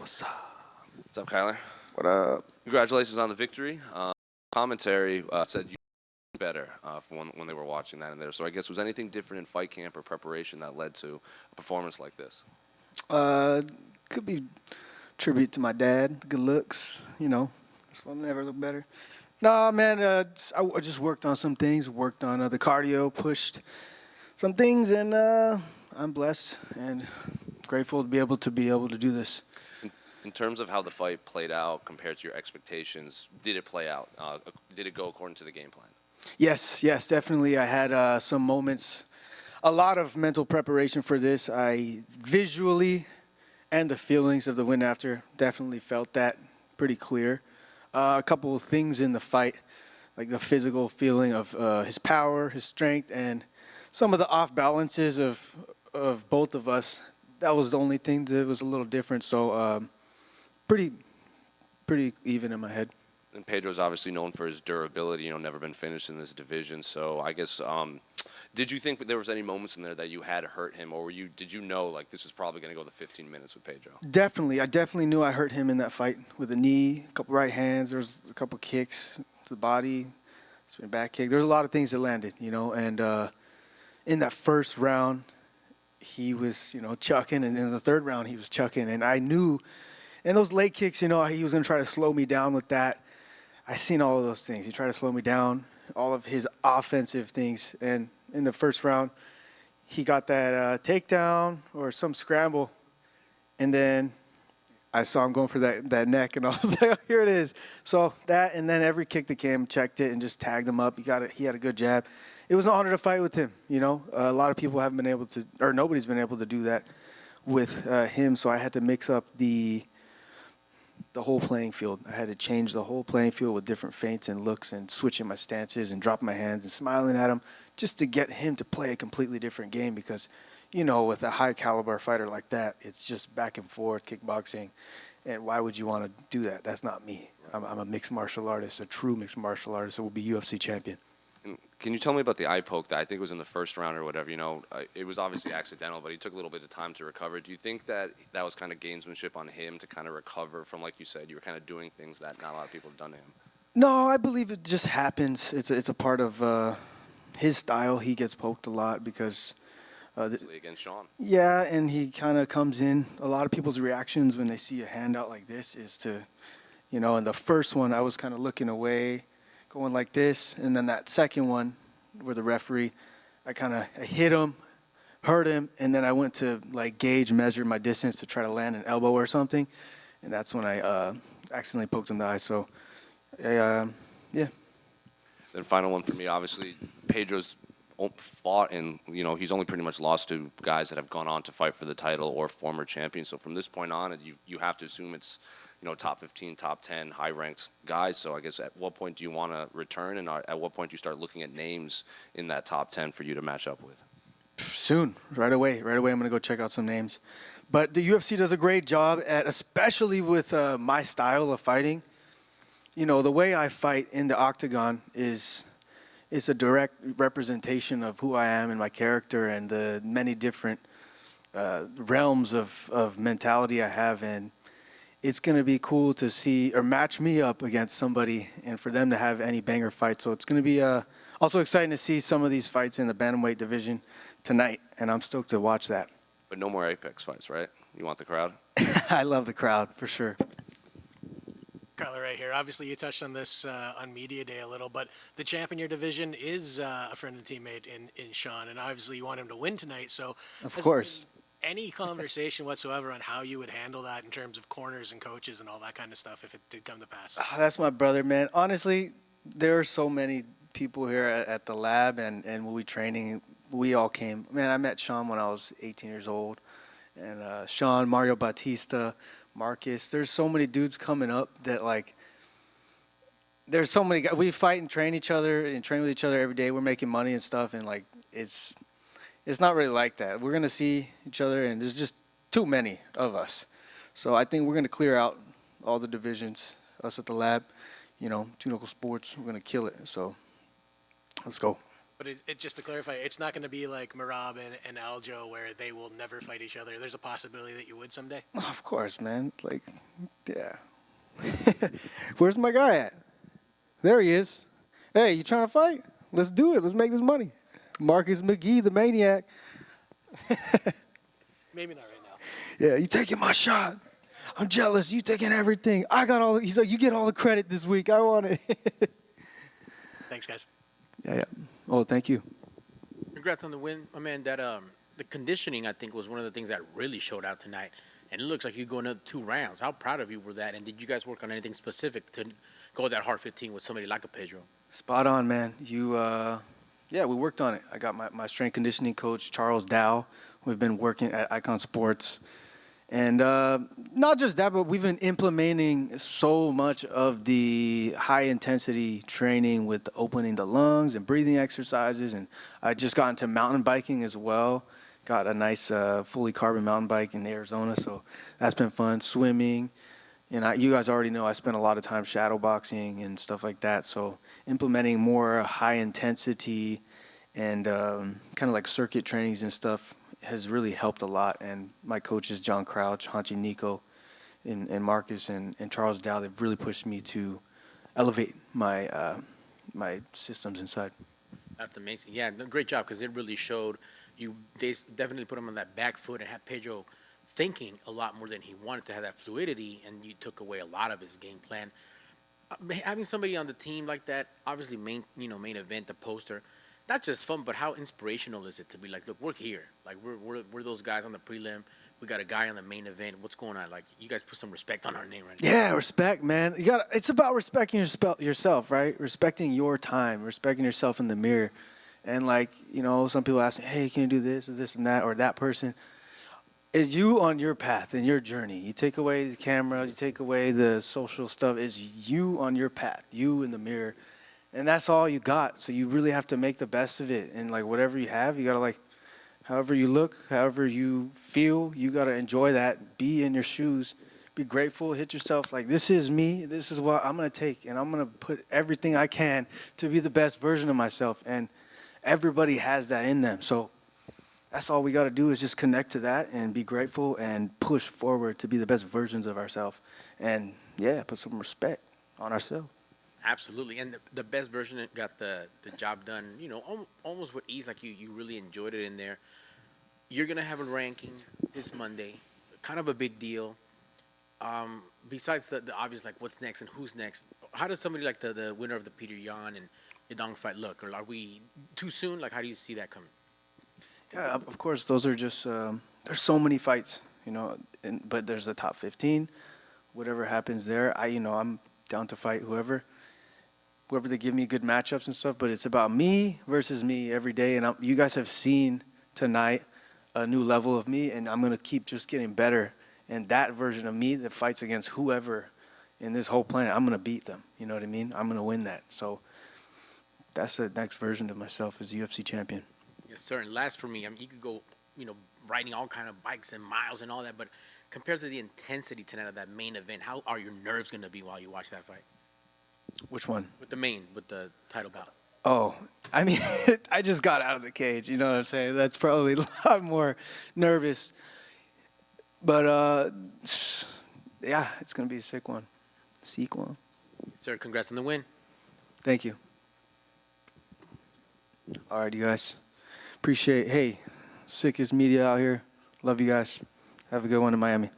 What's up, Kyler? What up? Congratulations on the victory. Commentary said you better for when they were watching that in there. So I guess was anything different in fight camp or preparation that led to a performance like this? Could be tribute to my dad. Good looks, you know. This one never look better. Nah, man. I just worked on some things. Worked on the cardio, pushed some things, and I'm blessed and grateful to be able to do this. In terms of how the fight played out compared to your expectations, did it play out? Did it go according to the game plan? Yes, definitely. I had some moments, a lot of mental preparation for this. I visually and the feelings of the win after definitely felt that pretty clear. A couple of things in the fight, like the physical feeling of his power, his strength, and some of the off balances of both of us. That was the only thing that was a little different. So pretty even in my head. And Pedro's obviously known for his durability, never been finished in this division. So I guess, did you think there was any moments in there that you had hurt him, or did you know like this is probably going to go the 15 minutes with Pedro? Definitely, I definitely knew I hurt him in that fight with a knee, a couple right hands. There was a couple kicks to the body, spin back kick. There was a lot of things that landed, and in that first round, he was, chucking, and in the third round, he was chucking, and I knew. And those leg kicks, he was going to try to slow me down with that. I seen all of those things. He tried to slow me down, all of his offensive things. And in the first round, he got that takedown or some scramble. And then I saw him going for that neck, and I was like, oh, here it is. So that, and then every kick that came, checked it and just tagged him up. He had a good jab. It was an honor to fight with him, A lot of people haven't been able to, or nobody's been able to do that with him. So I had to mix up the whole playing field. I had to change the whole playing field with different feints and looks and switching my stances and dropping my hands and smiling at him just to get him to play a completely different game because, with a high caliber fighter like that, it's just back and forth kickboxing. And why would you want to do that? That's not me. I'm a mixed martial artist, a true mixed martial artist. I will be UFC champion. And can you tell me about the eye poke that I think was in the first round or whatever? It was obviously accidental, but he took a little bit of time to recover. Do you think that was kind of gamesmanship on him to kind of recover from, like you said, you were kind of doing things that not a lot of people have done to him? No, I believe it just happens. It's a part of his style. He gets poked a lot because against Sean. Yeah, and he kind of comes in. A lot of people's reactions when they see a hand out like this is to, in the first one, I was kind of looking away, going like this. And then that second one where the referee, I hit him, hurt him, and then I went to measure my distance to try to land an elbow or something. And that's when I accidentally poked him in the eye. So, yeah. Then final one for me, obviously, Pedro's fought and, he's only pretty much lost to guys that have gone on to fight for the title or former champions. So from this point on, you have to assume it's, top 15, top 10, high-ranked guys. So I guess at what point do you want to return, and at what point do you start looking at names in that top 10 for you to match up with? Soon, right away. I'm going to go check out some names. But the UFC does a great job especially with my style of fighting. The way I fight in the octagon is a direct representation of who I am and my character and the many different realms of mentality I have. And it's going to be cool to see or match me up against somebody and for them to have any banger fight. So it's going to be also exciting to see some of these fights in the bantamweight division tonight. And I'm stoked to watch that. But no more Apex fights, right? You want the crowd? I love the crowd, for sure. Kyler, right here. Obviously, you touched on this on Media Day a little, but the champ in your division is a friend and teammate in Sean, and obviously you want him to win tonight. So, of course, any conversation whatsoever on how you would handle that in terms of corners and coaches and all that kind of stuff if it did come to pass? That's my brother, man. Honestly, there are so many people here at the lab, and when we training, we all came. Man, I met Sean when I was 18 years old, and Sean, Mario Batista, Marcus. There's so many dudes coming up that there's so many guys. We fight and train each other and train with each other every day. We're making money and stuff, and it's not really like that. We're gonna see each other, and there's just too many of us. So I think we're gonna clear out all the divisions. Us at the lab, Two Knuckle Sports. We're gonna kill it. So let's go. But just to clarify, it's not going to be like Marab and Aljo where they will never fight each other. There's a possibility that you would someday. Of course, man. Like, yeah. Where's my guy at? There he is. Hey, you trying to fight? Let's do it. Let's make this money. Marcus McGee, the maniac. Maybe not right now. Yeah, you taking my shot. I'm jealous. You taking everything. I got all. He's like, you get all the credit this week. I want it. Thanks, guys. Yeah. Oh, thank you. Congrats on the win, my man. That the conditioning I think was one of the things that really showed out tonight, and it looks like you go another 2 rounds. How proud of you were that? And did you guys work on anything specific to go that hard 15 with somebody like a Pedro? Spot on, man. Yeah, we worked on it. I got my strength conditioning coach, Charles Dow. We've been working at Icon Sports. And not just that, but we've been implementing so much of the high-intensity training with opening the lungs and breathing exercises. And I just got into mountain biking as well. Got a nice fully carbon mountain bike in Arizona, so that's been fun. Swimming. And you guys already know I spent a lot of time shadow boxing and stuff like that. So implementing more high-intensity and kind of like circuit trainings and stuff has really helped a lot. And my coaches, John Crouch, Hanchi Nico, and Marcus and Charles Dow, they've really pushed me to elevate my my systems inside. That's amazing. Yeah, no, great job, because it really showed you. They definitely put him on that back foot and had Pedro thinking a lot more than he wanted to have that fluidity, and you took away a lot of his game plan. Having somebody on the team like that, obviously main event, the poster, not just fun, but how inspirational is it to be like, look, we're here. Like, we're those guys on the prelim. We got a guy on the main event. What's going on? Like, you guys put some respect on our name right now. Yeah, respect, man. It's about respecting yourself, right? Respecting your time, respecting yourself in the mirror. And like, some people ask me, hey, can you do this or this and that or that person? It's you on your path and your journey. You take away the camera, you take away the social stuff. It's you on your path, you in the mirror. And that's all you got. So you really have to make the best of it. And like whatever you have, you got to like, however you look, however you feel, you got to enjoy that. Be in your shoes. Be grateful. Hit yourself like, this is me. This is what I'm going to take. And I'm going to put everything I can to be the best version of myself. And everybody has that in them. So that's all we got to do is just connect to that and be grateful and push forward to be the best versions of ourselves. And yeah, put some respect on ourselves. Absolutely, and the best version got the job done, almost with ease, like you really enjoyed it in there. You're going to have a ranking this Monday, kind of a big deal. Besides the obvious, like what's next and who's next, how does somebody like the winner of the Peter Yan and Yadong fight look? Or are we too soon? Like, how do you see that coming? Yeah, of course, those are just, there's so many fights, but there's the top 15. Whatever happens there, I'm down to fight whoever they give me good matchups and stuff, but it's about me versus me every day. And you guys have seen tonight a new level of me, and I'm going to keep just getting better. And that version of me that fights against whoever in this whole planet, I'm going to beat them. You know what I mean? I'm going to win that. So that's the next version of myself as UFC champion. Yes, sir. And last for me, I mean, you could go, riding all kind of bikes and miles and all that, but compared to the intensity tonight of that main event, how are your nerves going to be while you watch that fight? Which one? With the title bout. Oh, I mean, I just got out of the cage. You know what I'm saying? That's probably a lot more nervous. But, yeah, it's going to be a sick one. Sequel. Sir, congrats on the win. Thank you. All right, you guys. Appreciate it. Hey, sickest media out here. Love you guys. Have a good one in Miami.